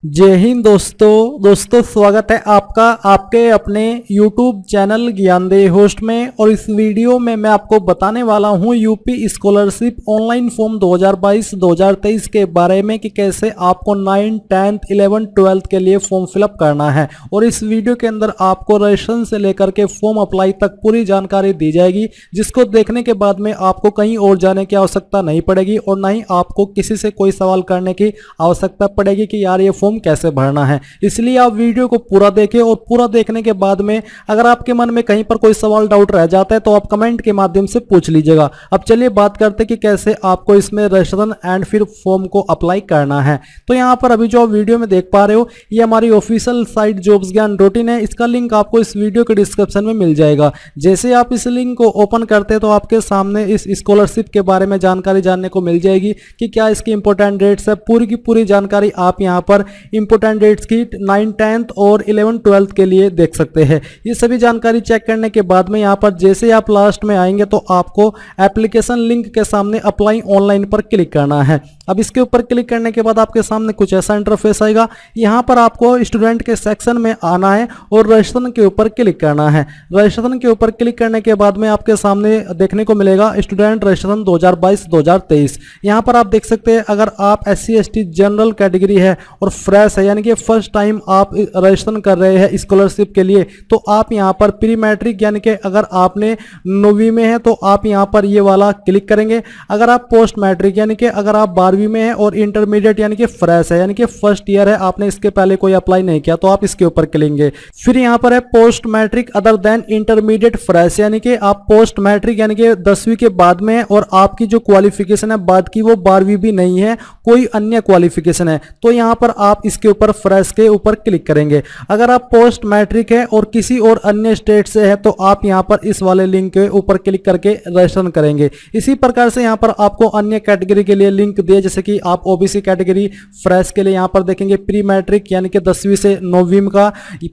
जय हिंद दोस्तों स्वागत है आपका आपके अपने YouTube चैनल ज्ञानदेह होस्ट में। और इस वीडियो में मैं आपको बताने वाला हूं यूपी स्कॉलरशिप ऑनलाइन फॉर्म 2022-2023 के बारे में कि कैसे आपको 9, 10th, 11th, 12th के लिए फॉर्म फिलअप करना है। और इस वीडियो के अंदर आपको रजिस्ट्रेशन से लेकर के फॉर्म अप्लाई तक पूरी जानकारी दी जाएगी, जिसको देखने के बाद में आपको कहीं और जाने की आवश्यकता नहीं पड़ेगी और ना ही आपको किसी से कोई सवाल करने की आवश्यकता पड़ेगी कि यार ये फॉर्म कैसे भरना है। इसलिए आप वीडियो को पूरा देखें और पूरा देखने के बाद में अगर आपके मन में कहीं पर कोई सवाल डाउट रह जाता है तो आप कमेंट के माध्यम से पूछ लीजिएगा। अब चलिए बात करते हैं कि कैसे आपको इसमें रजिस्ट्रेशन एंड फिर फॉर्म को अप्लाई करना है। तो यहाँ पर अभी जो वीडियो में देख पा रहे हो ये हमारी ऑफिशियल साइट jobsgyan.in है। इसका लिंक आपको इस वीडियो के डिस्क्रिप्शन में मिल जाएगा। जैसे आप इस लिंक को ओपन करते हैं तो आपके सामने इस स्कॉलरशिप के बारे में जानकारी जानने को मिल जाएगी कि क्या इसकी इंपॉर्टेंट डेट्स है। पूरी की पूरी जानकारी आप यहाँ पर इंपोर्टेंट डेट्स की 9, 10th और 11th, 12th के लिए देख सकते हैं। ये सभी जानकारी चेक करने के बाद में यहाँ पर जैसे आप लास्ट में आएंगे तो आपको एप्लीकेशन लिंक के सामने अप्लाई ऑनलाइन पर क्लिक करना है। अब इसके ऊपर क्लिक करने के बाद आपके सामने कुछ ऐसा इंटरफेस आएगा। यहाँ पर आपको स्टूडेंट के सेक्शन में आना है और रजिस्ट्रेशन के ऊपर क्लिक करना है। रजिस्ट्रेशन के ऊपर क्लिक करने के बाद में आपके सामने देखने को मिलेगा स्टूडेंट रजिस्ट्रेशन 2022-2023। यहाँ पर आप देख सकते हैं अगर आप SC ST जनरल कैटेगरी है और फ्रेश है यानी कि फर्स्ट टाइम आप रजिस्ट्रेशन कर रहे हैं स्कॉलरशिप के लिए तो आप यहाँ पर प्री मैट्रिक यानी कि अगर आपने 9वीं में है तो आप यहाँ पर ये वाला क्लिक करेंगे। अगर आप पोस्ट मैट्रिक यानी कि अगर आप 12वीं में है और इंटरमीडिएट यानी कि फ्रेश है यानी कि फर्स्ट ईयर है, आपने इसके पहले कोई अप्लाई नहीं किया तो आप इसके ऊपर क्लिकेंगे। फिर यहाँ पर है post matric other than intermediate fresh यानी कि आप पोस्ट मैट्रिक यानी कि 10वीं के बाद में है और आपकी जो क्वालिफिकेशन है बाद की वो 12वीं भी नहीं है, कोई अन्य क्वालिफिकेशन है तो यहाँ पर आप इसके ऊपर फ्रेश के ऊपर क्लिक करेंगे। अगर आप पोस्ट मैट्रिक है और किसी और अन्य स्टेट से है तो आप यहाँ पर इस वाले लिंक के ऊपर क्लिक करके रजिस्ट्रेशन करेंगे। इसी प्रकार से यहाँ पर आपको अन्य कैटेगरी के लिए लिंक दिए, जैसे कि आप OBC कैटेगरी फ्रेश के लिए यहाँ पर देखेंगे प्री मैट्रिक यानी कि 10वीं से 9वीं का,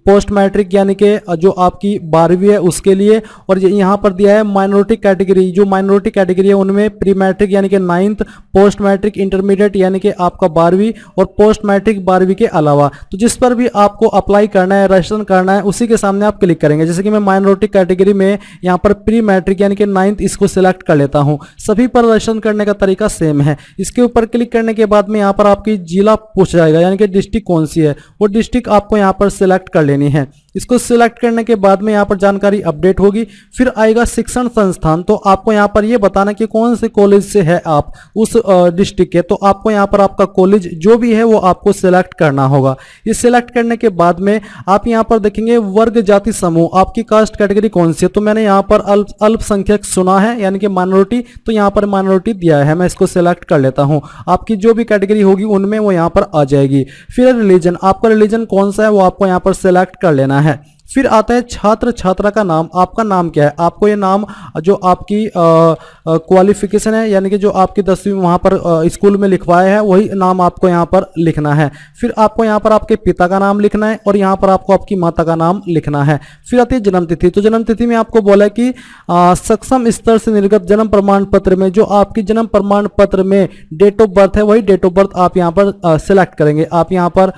पोस्ट मैट्रिक यानी कि जो आपकी 12वीं है उसके लिए, और यहाँ पर दिया है माइनॉरिटी कैटेगरी, जो माइनॉरिटी कैटेगरी है उनमें प्री मैट्रिक यानी कि 9th, पोस्ट मैट्रिक इंटरमीडिएट यानी कि आपका 12वीं और पोस्ट मैट्रिक 12वीं के अलावा। तो जिस पर भी आपको अप्लाई करना है रजिस्ट्रेशन करना है उसी के सामने आप क्लिक करेंगे। जैसे कि मैं माइनॉरिटी कैटेगरी में यहाँ पर प्री मैट्रिक यानी कि 9th इसको सिलेक्ट कर लेता हूँ। सभी पर रजिस्ट्रेशन करने का तरीका सेम है। इसके ऊपर क्लिक करने के बाद में यहाँ पर आपकी जिला पूछ जाएगा यानी कि डिस्ट्रिक्ट कौन सी है, वो डिस्ट्रिक्ट आपको यहाँ पर सिलेक्ट कर लेनी है। इसको सिलेक्ट करने के बाद में यहाँ पर जानकारी अपडेट होगी। फिर आएगा शिक्षण संस्थान, तो आपको यहाँ पर ये बताना कि कौन से कॉलेज से है आप उस डिस्ट्रिक्ट के, तो आपको यहाँ पर आपका कॉलेज जो भी है वो आपको सिलेक्ट करना होगा। ये सिलेक्ट करने के बाद में आप यहाँ पर देखेंगे वर्ग जाति समूह, आपकी कास्ट कैटेगरी कौन सी है, तो मैंने यहाँ पर अल्पसंख्यक सुना है यानी कि माइनॉरिटी, तो यहाँ पर माइनॉरिटी दिया है, मैं इसको सिलेक्ट कर लेता हूँ। आपकी जो भी कैटेगरी होगी उनमें वो यहाँ पर आ जाएगी। फिर रिलीजन, आपका रिलीजन कौन सा है वो आपको यहाँ पर सिलेक्ट कर लेना है। फिर आता है छात्र छात्रा का नाम, आपका नाम क्या है, आपको ये नाम जो आपकी क्वालिफिकेशन है यानी कि जो आपकी 10वीं वहाँ पर स्कूल में लिखवाया है वही नाम आपको यहाँ पर लिखना है। फिर आपको यहाँ पर आपके पिता का नाम लिखना है और यहाँ पर आपको आपकी माता का नाम लिखना है। फिर आती है जन्म तिथि, तो जन्म तिथि में आपको बोला कि सक्षम स्तर से निर्गत जन्म प्रमाण पत्र में जो आपकी जन्म प्रमाण पत्र में डेट ऑफ बर्थ है वही डेट ऑफ बर्थ आप यहाँ पर सिलेक्ट करेंगे। आप यहाँ पर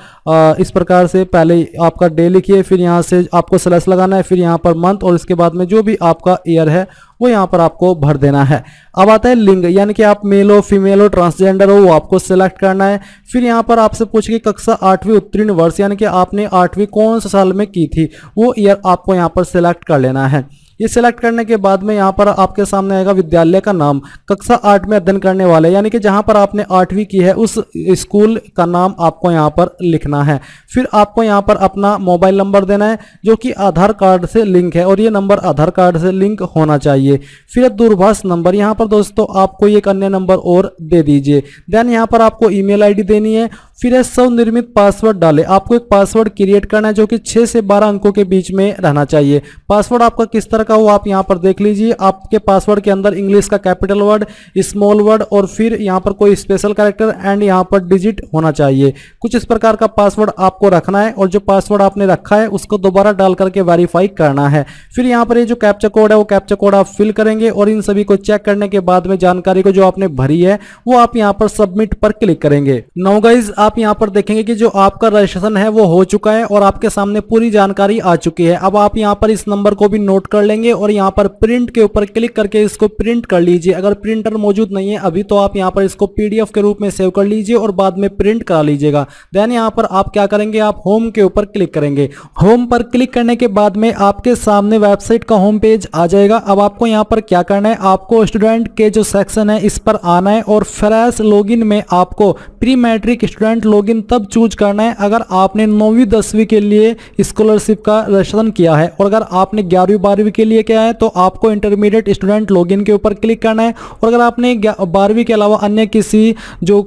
इस प्रकार से पहले आपका डे लिखिए, फिर यहाँ से आपको स्लैश लगाना है, फिर यहाँ पर मंथ और इसके बाद में जो भी आपका ईयर है वो यहाँ पर आपको भर देना है। अब आता है लिंग यानी कि आप मेल हो फीमेल हो ट्रांसजेंडर हो वो आपको सिलेक्ट करना है। फिर यहाँ पर आपसे पूछेगी कक्षा 8वीं उत्तीर्ण वर्ष यानी कि आपने 8वीं कौन से साल में की थी, वो ईयर आपको यहाँ पर सिलेक्ट कर लेना है। ये सिलेक्ट करने के बाद में यहाँ पर आपके सामने आएगा विद्यालय का नाम, कक्षा 8 में अध्ययन करने वाले यानी कि जहाँ पर आपने 8वीं की है उस स्कूल का नाम आपको यहाँ पर लिखना है। फिर आपको यहाँ पर अपना मोबाइल नंबर देना है जो कि आधार कार्ड से लिंक है और ये नंबर आधार कार्ड से लिंक होना चाहिए। फिर दूरभाष नंबर, यहाँ पर दोस्तों आपको एक अन्य नंबर और दे दीजिए। देन यहाँ पर आपको ईमेल आईडी देनी है। फिर है स्वनिर्मित पासवर्ड डाले, आपको एक पासवर्ड क्रिएट करना है जो कि 6 से 12 अंकों के बीच में रहना चाहिए। पासवर्ड आपका किस तरह का वो आप यहाँ पर देख लीजिए। आपके पासवर्ड के अंदर इंग्लिश का कैपिटल वर्ड, स्मॉल वर्ड और फिर यहाँ पर कोई स्पेशल कैरेक्टर एंड यहाँ पर डिजिट होना चाहिए। कुछ इस प्रकार का पासवर्ड आपको रखना है और जो पासवर्ड आपने रखा है उसको दोबारा डाल करके वेरीफाई करना है। फिर यहाँ पर ये जो कैप्चा कोड है वो कैप्चा कोड आप फिल करेंगे और इन सभी को चेक करने के बाद में जानकारी को जो आपने भरी है वो आप यहाँ पर सबमिट पर क्लिक करेंगे। नाउ गाइस, आप यहाँ पर देखेंगे कि जो आपका रजिस्ट्रेशन है वो हो चुका है और आपके सामने पूरी जानकारी आ चुकी है। अब आप यहाँ पर इस नंबर को भी नोट कर लेंगे और यहाँ पर प्रिंट के ऊपर क्लिक करके इसको प्रिंट कर लीजिए। अगर प्रिंटर मौजूद नहीं है अभी तो आप यहाँ पर इसको पीडीएफ के रूप में सेव कर लीजिए और बाद में प्रिंट करा लीजिएगा। देन यहाँ पर आप क्या करेंगे, आप होम के ऊपर क्लिक करेंगे। होम पर क्लिक करने के बाद में आपके सामने वेबसाइट का होम पेज आ जाएगा। अब आपको यहाँ पर क्या करना है, आपको स्टूडेंट के जो सेक्शन है इस पर आना है और फ्रेश लॉगिन में आपको प्री मैट्रिक स्टूडेंट लॉगिन तब चूज करना है अगर आपने 9वीं 10वीं के लिए स्कॉलरशिप का रजिस्ट्रेशन किया है, और अगर आपने 11वीं 12वीं के लिए किया है तो आपको इंटरमीडिएट स्टूडेंट लॉगिन के ऊपर क्लिक करना है। और अगर आपने 12वीं के अलावा अन्य किसी जो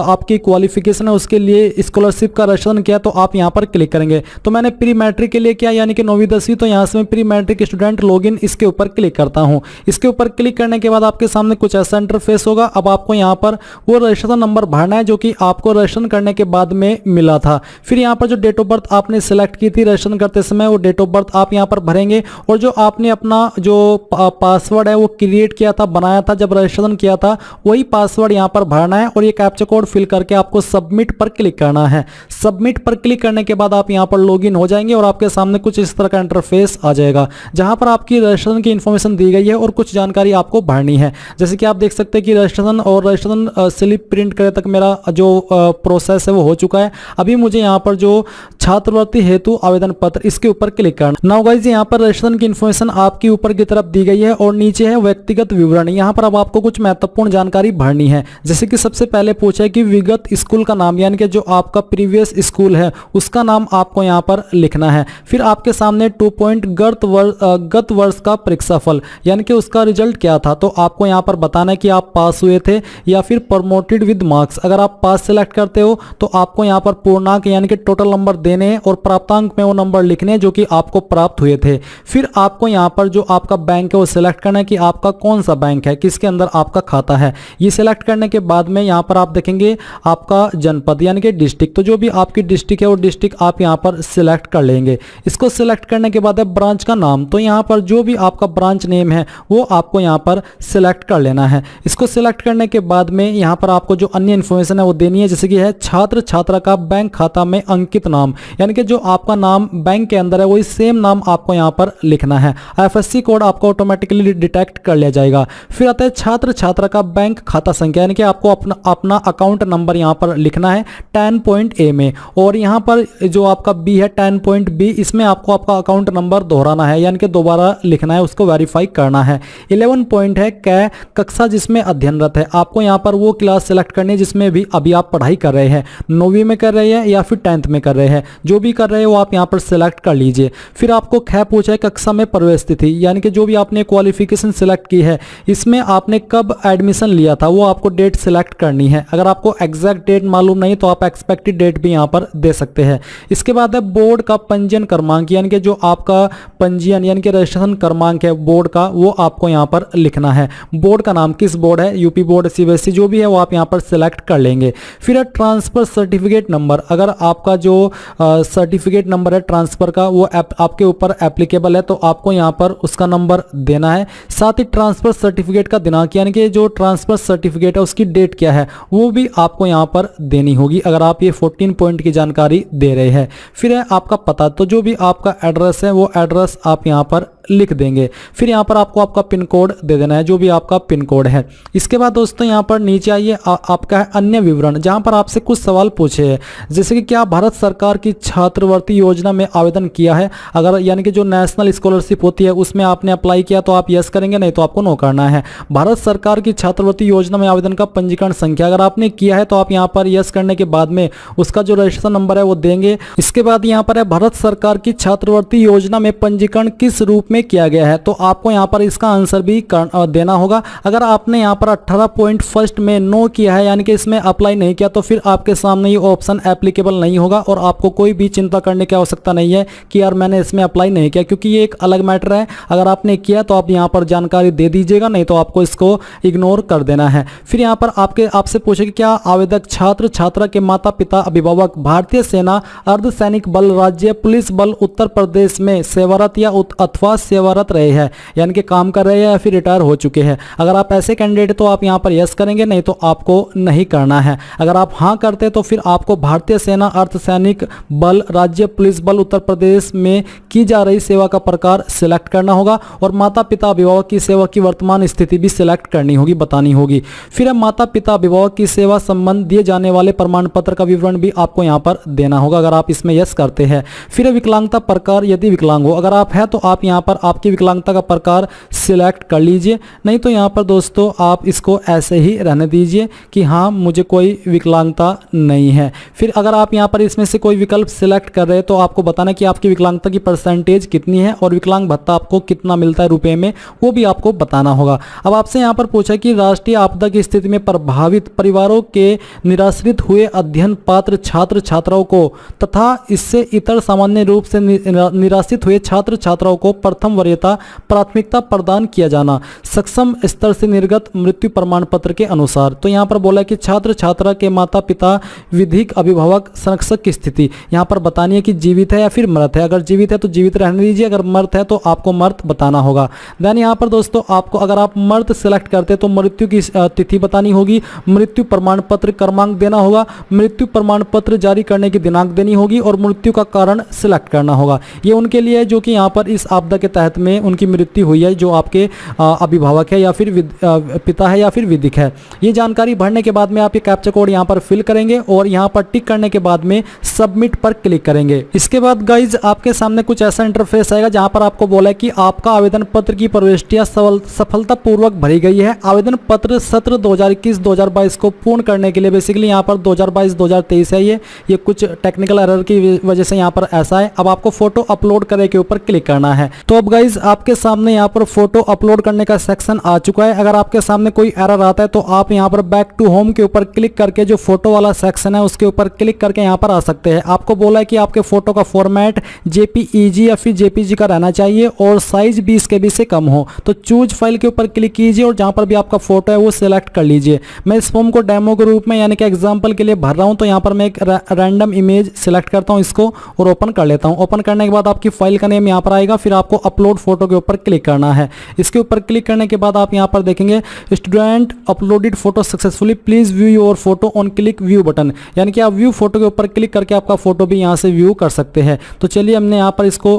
आपकी क्वालिफिकेशन है उसके लिए स्कॉलरशिप का रजिस्ट्रेशन किया तो आप यहाँ पर क्लिक करेंगे। तो मैंने प्री मैट्रिक के लिए किया यानी कि 9वीं 10वीं, तो यहाँ से मैं प्री मैट्रिक स्टूडेंट लॉगिन इसके ऊपर क्लिक करता हूँ। इसके ऊपर क्लिक करने के बाद आपके सामने कुछ ऐसा इंटरफेस होगा। अब आपको यहाँ पर वो रजिस्ट्रेशन नंबर भरना है जो कि आपको रजिस्ट्रेशन करने के बाद में मिला था। फिर यहाँ पर जो डेट ऑफ बर्थ आपने सिलेक्ट की थी रजिस्ट्रेशन करते समय वो डेट ऑफ बर्थ आप यहाँ पर भरेंगे और जो आपने अपना जो पासवर्ड है वो क्रिएट किया था, बनाया था जब रजिस्ट्रेशन किया था, वही पासवर्ड यहाँ पर भरना है और ये कैप्चा कोड फिल करके आपको सबमिट पर क्लिक करना है। सबमिट पर क्लिक करने के बाद आप यहाँ पर लॉगिन हो जाएंगे और आपके सामने कुछ इस तरह का इंटरफेस आ जाएगा जहां पर आपकी रजिस्ट्रेशन की इंफॉर्मेशन दी गई है और कुछ जानकारी आपको भरनी है। जैसे कि आप देख सकते हैं कि रजिस्ट्रेशन और रजिस्ट्रेशन स्लिप प्रिंट करे तक मेरा जो प्रोसेस है वो हो चुका है। अभी मुझे यहाँ पर जो छात्रवृत्ति हेतु आवेदन पत्र इसके ऊपर क्लिक करना। नाउ गाइस, यहाँ पर रजिस्ट्रेशन की इंफॉर्मेशन आपकी ऊपर की तरफ दी गई है और नीचे है व्यक्तिगत विवरण। यहाँ पर अब आपको कुछ महत्वपूर्ण जानकारी भरनी है। जैसे कि सबसे पहले पूछा है कि विगत स्कूल का नाम यानी कि जो आपका प्रीवियस स्कूल है उसका नाम आपको यहाँ पर लिखना है। फिर आपके सामने 2 पॉइंट गत वर्ष का परीक्षाफल यानी कि उसका रिजल्ट क्या था, तो आपको यहाँ पर बताना है कि आप पास हुए थे या फिर प्रमोटेड विद मार्क्स। अगर आप पास सिलेक्ट करते हो तो आपको यहाँ पर पूर्णांक यानी कि टोटल नंबर देने हैं और प्राप्तांक में वो नंबर लिखने हैं जो कि आपको प्राप्त हुए थे। फिर आपको यहाँ पर जो आपका बैंक है वो सिलेक्ट करना है कि आपका कौन सा बैंक है, किसके अंदर आपका खाता है। ये सिलेक्ट करने के बाद में यहाँ पर आप देखेंगे आपका जनपद यानी कि डिस्ट्रिक्ट, तो जो भी आपकी डिस्ट्रिक्ट है वो डिस्ट्रिक्ट आप यहाँ पर सिलेक्ट कर लेंगे। इसको सिलेक्ट करने के बाद है ब्रांच का नाम, तो यहाँ पर जो भी आपका ब्रांच नेम है वो आपको यहाँ पर सिलेक्ट कर लेना है। इसको सिलेक्ट करने के बाद में यहाँ पर आपको जो अन्य इन्फॉर्मेशन है वो देनी है, जैसे कि है छात्र छात्रा का बैंक खाता में अंकित नाम यानी कि जो आपका नाम बैंक के अंदर है वही सेम नाम आपको यहाँ पर लिखना है। आईएफएससी कोड आपको ऑटोमेटिकली डिटेक्ट कर लिया जाएगा। फिर आता है छात्र छात्रा का बैंक खाता संख्या यानी कि आपको अपना अकाउंट नंबर यहाँ पर लिखना है 10.A में, और यहाँ पर जो आपका बी है 10.B इसमें आपको आपका अकाउंट नंबर दोहराना है यानी कि दोबारा लिखना है, उसको वेरीफाई करना है। 11 पॉइंट है कै कक्षा जिसमें अध्ययनरत है, आपको यहाँ पर वो क्लास सेलेक्ट करनी है जिसमें भी अभी आप पढ़ाई कर रहे हैं, 9वीं में कर रहे हैं या फिर 10th में कर रहे हैं, जो भी कर रहे हैं वो आप यहाँ पर सिलेक्ट कर लीजिए। फिर आपको ख पूछा है कक्षा में प्रवेश तिथि यानी कि जो भी आपने क्वालिफिकेशन सिलेक्ट की है इसमें आपने कब एडमिशन लिया था वो आपको डेट सिलेक्ट करनी है। अगर आपको एग्जैक्ट डेट मालूम नहीं तो आप एक्सपेक्टेड डेट भी यहाँ पर दे सकते हैं। इसके बाद है बोर्ड का पंजीयन क्रमांक यानी कि जो आपका पंजीयन यानी कि रजिस्ट्रेशन क्रमांक है बोर्ड का वो आपको यहाँ पर लिखना है। बोर्ड का नाम किस बोर्ड है, यूपी बोर्ड, सीबीएसई, जो भी है वो आप यहाँ पर सिलेक्ट कर लेंगे। फिर है ट्रांसफर सर्टिफिकेट नंबर, अगर आपका जो सर्टिफिकेट नंबर है ट्रांसफर का वो आपके ऊपर एप्लीकेबल है तो आपको यहाँ पर उसका नंबर देना है। साथ ही ट्रांसफर सर्टिफिकेट का दिनांक यानी कि जो ट्रांसफर सर्टिफिकेट है उसकी डेट क्या है वो भी आपको यहाँ पर देनी होगी अगर आप ये 14 पॉइंट की जानकारी दे रहे हैं। फिर है आपका पता, तो जो भी आपका एड्रेस है वो एड्रेस आप यहाँ पर लिख देंगे। फिर यहाँ पर आपको आपका पिन कोड दे देना है जो भी आपका पिन कोड है। इसके बाद दोस्तों यहाँ पर नीचे आइए, आपका है अन्य विवरण जहाँ पर आपसे कुछ सवाल पूछे हैं जैसे कि क्या भारत सरकार की छात्रवृत्ति योजना में आवेदन किया है, अगर यानी कि जो नेशनल स्कॉलरशिप होती है उसमें आपने अप्लाई किया तो आप यस करेंगे, नहीं तो आपको नो करना है। भारत सरकार की छात्रवृत्ति योजना में आवेदन का पंजीकरण संख्या, अगर आपने किया है तो आप यहाँ पर यस करने के बाद में उसका जो रजिस्ट्रेशन नंबर है वो देंगे। इसके बाद यहाँ पर है भारत सरकार की छात्रवृत्ति योजना में पंजीकरण किस रूप में किया गया है, तो आपको यहाँ पर इसका आंसर भी देना होगा। अगर आपने यहाँ पर 18.1 में नो किया है यानी कि इसमें अप्लाई नहीं किया तो फिर आपके सामने ये ऑप्शन एप्लीकेबल नहीं होगा और आपको कोई भी चिंता करने की आवश्यकता नहीं है कि यार मैंने इसमें अप्लाई नहीं किया, क्योंकि ये एक अलग मैटर मैटर है। अगर आपने किया तो आप यहाँ पर जानकारी दे दीजिएगा, नहीं तो आपको इसको इग्नोर कर देना है। फिर यहाँ पर आपसे पूछे कि क्या आवेदक छात्र छात्रा के माता पिता अभिभावक भारतीय सेना, अर्धसैनिक बल, राज्य पुलिस बल उत्तर प्रदेश में सेवारत या अथवा सेवारत रहे हैं, यानी कि काम कर रहे हैं या फिर रिटायर हो चुके हैं। अगर आप ऐसे कैंडिडेट तो आप यहाँ पर यस करेंगे, नहीं तो आपको नहीं करना है। अगर आप हाँ करते तो फिर आपको भारतीय सेना, अर्धसैनिक बल, राज्य पुलिस बल उत्तर प्रदेश में की जा रही सेवा का प्रकार सिलेक्ट करना होगा और माता पिता अभिभावक की सेवा की वर्तमान स्थिति भी सिलेक्ट करनी होगी, बतानी होगी। फिर माता पिता अभिभावक की सेवा संबंध दिए जाने वाले प्रमाण पत्र का विवरण भी आपको यहाँ पर देना होगा, अगर आप इसमें यस करते हैं। फिर विकलांगता प्रकार, यदि विकलांग हो, अगर आप हैं तो आप यहाँ पर आपकी विकलांगता का प्रकार सिलेक्ट कर लीजिए, नहीं तो यहाँ पर दोस्तों आप इसको ऐसे ही रहने दीजिए कि हाँ मुझे कोई विकलांगता नहीं है। फिर अगर आप यहाँ पर इसमें से कोई विकल्प सिलेक्ट कर रहे हैं तो आपको बताना कि आपकी विकलांगता की परसेंटेज कितनी है और विकलांग भत्ता आपको कितना मिलता है रुपए में, वो भी आपको बताना होगा। अब आपसे यहाँ पर पूछा कि राष्ट्रीय आपदा की स्थिति में प्रभावित परिवारों के निराश्रित हुए अध्ययन पात्र छात्र छात्राओं को तथा इससे इतर सामान्य रूप से निराश्रित हुए छात्र छात्राओं को प्रथम वरीयता प्राथमिकता प्रदान किया जाना सक्षम स्तर से निर्गत मृत्यु प्रमाण पत्र के अनुसार। तो यहाँ पर बोला कि छात्र छात्रा के माता पिता, विधिक अभिभावक, संरक्षक की स्थिति यहाँ पर बतानी है कि जीवित है या फिर मृत है। अगर जीवित है तो जीवित रहने दीजिए, अगर मृत है तो आपको मृत बताना होगा। देन यहाँ पर दोस्तों आपको अगर आप मृत सिलेक्ट करते तो मृत्यु की तिथि बतानी होगी, मृत्यु प्रमाण पत्र क्रमांक देना होगा, मृत्यु प्रमाण पत्र जारी करने की दिनांक देनी होगी और मृत्यु का कारण सिलेक्ट करना होगा। ये उनके लिए है जो कि यहाँ पर इस आपदा के तहत में उनकी मृत्यु हुई है, जो आपके अभिभावक है या फिर पिता है या फिर विधिक है। ये जानकारी भरने के बाद में आप ये कैप्चा कोड यहाँ पर फिल करेंगे और यहाँ पर टिक करने के बाद में सबमिट पर क्लिक करेंगे। इसके बाद गाइज आपके सामने कुछ ऐसा इंटरफेस आएगा जहाँ पर आपको बोला है कि आपका आवेदन पत्र की प्रविष्टियां सफलतापूर्वक भरी गई है। आवेदन पत्र सत्र 2021-2022 को पूर्ण करने के लिए बेसिकली यहाँ पर 2022-2023 है, ये कुछ टेक्निकल एरर की वजह से यहाँ पर ऐसा है। अब आपको फोटो अपलोड करने के ऊपर क्लिक करना है। तो अब गाइज आपके सामने यहाँ पर फोटो अपलोड करने का सेक्शन आ चुका है। अगर आपके सामने कोई एरर आता है तो आप यहाँ पर बैक टू होम के ऊपर क्लिक करके जो फोटो वाला सेक्शन है उसके ऊपर क्लिक करके यहाँ पर आ सकते हैं। आपको बोला है कि आपके फोटो का फॉर्मेट जेपीईजी या फिर जेपीजी का रहना चाहिए और साइज 20 KB से कम हो। तो चूज फाइल के ऊपर क्लिक कीजिए और जहाँ पर भी आपका फोटो है वो सिलेक्ट कर लीजिए। मैं इस फॉर्म को डेमो के रूप में यानी कि एग्जाम्पल के लिए भर रहा हूँ, तो यहाँ पर मैं एक रैंडम इमेज सिलेक्ट करता हूँ इसको और ओपन कर लेता हूँ। ओपन करने के बाद आपकी फाइल का नेम यहाँ पर आएगा, फिर आपको अपलोड फोटो के ऊपर क्लिक करना है। इसके ऊपर क्लिक करने के बाद आप यहाँ पर देखेंगे student uploaded photo successfully, please view your photo on click view button, यानी कि आप व्यू फोटो के ऊपर क्लिक करके आपका फोटो भी यहाँ से व्यू कर सकते हैं। तो चलिए हमने यहाँ पर इसको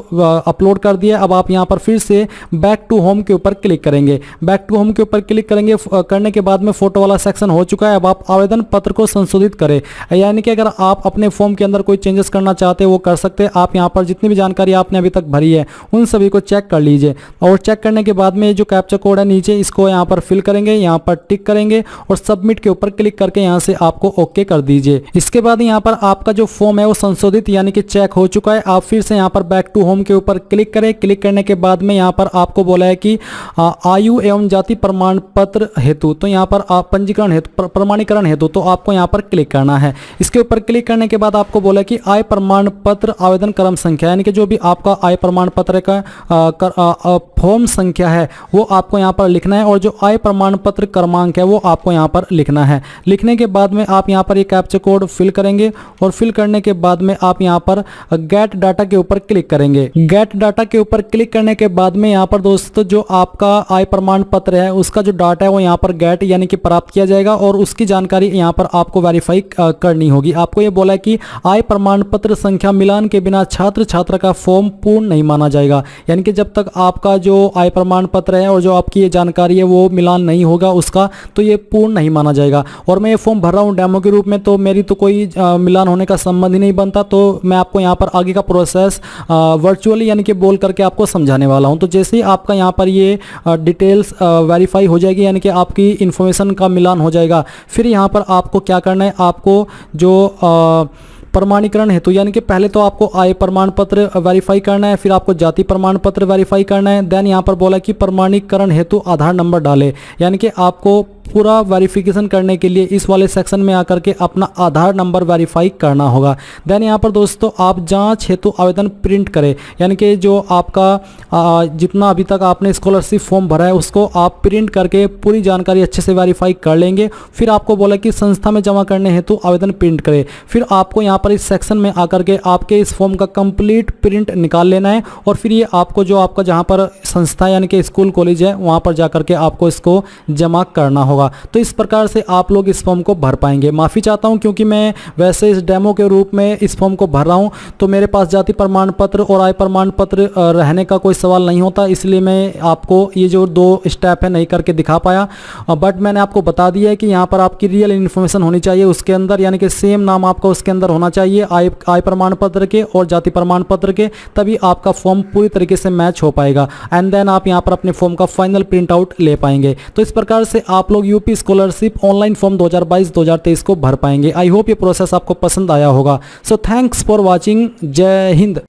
अपलोड कर दिया। अब आप यहाँ पर फिर से बैक टू होम के ऊपर क्लिक करेंगे। बैक टू होम के ऊपर क्लिक करेंगे, करने के बाद में फोटो वाला सेक्शन हो चुका है। अब आप आवेदन पत्र को संशोधित करें, यानी कि अगर आप अपने फॉर्म के अंदर कोई चेंजेस करना चाहते हैं वो कर सकते हैं। आप यहाँ पर जितनी भी जानकारी आपने अभी तक भरी है उन सभी को चेक कर लीजिए और चेक करने के बाद में जो कैप्चा कोड है नीचे इसको यहाँ पर फिल करेंगे, यहाँ पर टिक करेंगे और सबमिट के ऊपर क्लिक करके यहाँ से आपको ओके कर दीजिए। इसके बाद यहाँ पर आपका जो फॉर्म है वो संशोधित यानी कि चेक हो चुका है। आप फिर से यहाँ पर बैक टू होम के ऊपर क्लिक करें। क्लिक करने के बाद में यहाँ पर आपको बोला है कि आयु एवं जाति प्रमाण पत्र हेतु, तो यहाँ पर आप पंजीकरण हेतु प्रमाणीकरण हेतु तो आपको यहाँ पर क्लिक करना है। इसके ऊपर क्लिक करने के बाद आपको बोला कि आय प्रमाण पत्र आवेदन क्रम संख्या, यानी कि जो भी आपका आय प्रमाण पत्र का फॉर्म संख्या है वो आपको यहाँ पर लिखना है और जो आय प्रमाण पत्र क्रमांक है वो आपको यहाँ पर लिखना है। लिखने के बाद में आप यहाँ पर ये कैप्चा कोड फिल करेंगे और फिल करने के बाद में आप यहाँ पर गेट डाटा के ऊपर क्लिक करेंगे। गेट डाटा के ऊपर क्लिक करने के बाद में यहाँ पर दोस्तों जो आपका आय प्रमाण पत्र है उसका जो डाटा है वो यहाँ पर गेट यानी कि प्राप्त किया जाएगा और उसकी जानकारी यहाँ पर आपको वेरीफाई करनी होगी। आपको ये बोला है कि आय प्रमाण पत्र संख्या मिलान के बिना छात्र छात्रा का फॉर्म पूर्ण नहीं माना जाएगा, यानी कि जब तक आपका जो आय प्रमाण पत्र है और जो आपकी ये जानकारी है वो मिलान नहीं होगा उसका, तो ये पूर्ण नहीं माना जाएगा। और मैं ये फॉर्म भर रहा हूँ डेमो के रूप में, तो मेरी तो कोई मिलान होने का संबंध ही नहीं बनता, तो मैं आपको यहाँ पर आगे का प्रोसेस वर्चुअली यानी कि बोल करके आपको समझाने वाला हूँ। तो जैसे ही आपका यहाँ पर ये डिटेल्स वेरीफाई हो जाएगी यानी कि आपकी इन्फॉर्मेशन का मिलान हो जाएगा, फिर यहाँ पर आपको क्या करना है, आपको जो प्रमाणीकरण हेतु यानी कि पहले तो आपको आय प्रमाण पत्र वेरीफाई करना है, फिर आपको जाति प्रमाण पत्र वेरीफाई करना है। देन यहाँ पर बोला कि प्रमाणीकरण हेतु आधार नंबर डालें, यानी कि आपको पूरा वेरिफिकेशन करने के लिए इस वाले सेक्शन में आकर के अपना आधार नंबर वेरीफाई करना होगा। देन यहाँ पर दोस्तों आप जांच हेतु आवेदन प्रिंट करें, यानी कि जो आपका जितना अभी तक आपने स्कॉलरशिप फॉर्म भरा है उसको आप प्रिंट करके पूरी जानकारी अच्छे से वेरीफाई कर लेंगे। फिर आपको बोला कि संस्था में जमा करने हेतु आवेदन प्रिंट करें। फिर आपको यहाँ पर इस सेक्शन में आकर के आपके इस फॉर्म का कंप्लीट प्रिंट निकाल लेना है और फिर ये आपको जो आपका जहाँ पर संस्था यानी कि स्कूल कॉलेज है वहाँ पर जाकर के आपको इसको जमा करना होगा। तो इस प्रकार से आप लोग इस फॉर्म को भर पाएंगे। माफ़ी चाहता हूँ क्योंकि मैं वैसे इस डेमो के रूप में इस फॉर्म को भर रहा हूँ, तो मेरे पास जाति प्रमाण पत्र और आय प्रमाण पत्र रहने का कोई सवाल नहीं होता, इसलिए मैं आपको ये जो 2 स्टेप है नहीं करके दिखा पाया। बट मैंने आपको बता दिया है कि यहाँ पर आपकी रियल इन्फॉर्मेशन होनी चाहिए उसके अंदर, यानी कि सेम नाम आपका उसके अंदर होना चाहिए आय प्रमाण पत्र के और जाति प्रमाण पत्र के, तभी आपका फॉर्म पूरी तरीके से मैच हो पाएगा। एंड देन आप यहाँ पर अपने फॉर्म का फाइनल प्रिंट आउट ले पाएंगे। तो इस प्रकार से आप लोग यूपी स्कॉलरशिप ऑनलाइन फॉर्म 2022-2023 को भर पाएंगे। आई होप ये प्रोसेस आपको पसंद आया होगा। So thanks for watching. जय हिंद।